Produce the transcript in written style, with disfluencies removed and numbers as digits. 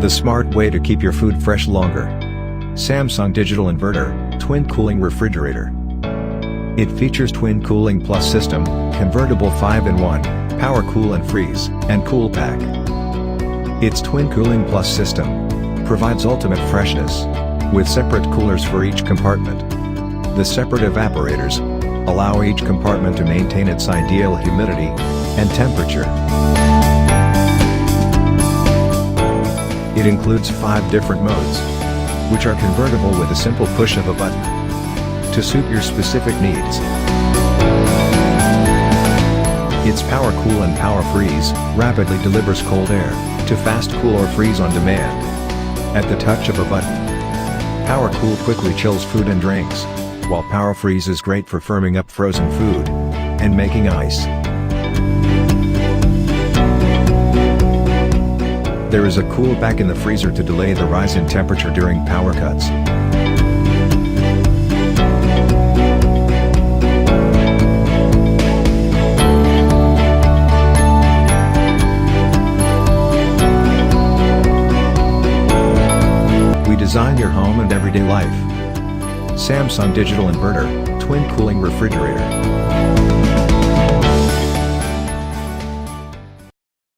The smart way to keep your food fresh longer. Samsung Digital Inverter, Twin Cooling Refrigerator. It features Twin Cooling Plus system, convertible 5-in-1, Power Cool and Freeze, and Cool Pack. Its Twin Cooling Plus system provides ultimate freshness, with separate coolers for each compartment. The separate evaporators allow each compartment to maintain its ideal humidity and temperature. It includes 5 different modes, which are convertible with a simple push of a button, to suit your specific needs. Its Power Cool and Power Freeze rapidly delivers cold air to fast cool or freeze on demand at the touch of a button. Power Cool quickly chills food and drinks, while Power Freeze is great for firming up frozen food and making ice. There is a cool pack in the freezer to delay the rise in temperature during power cuts. We design your home and everyday life. Samsung Digital Inverter, Twin Cooling Refrigerator.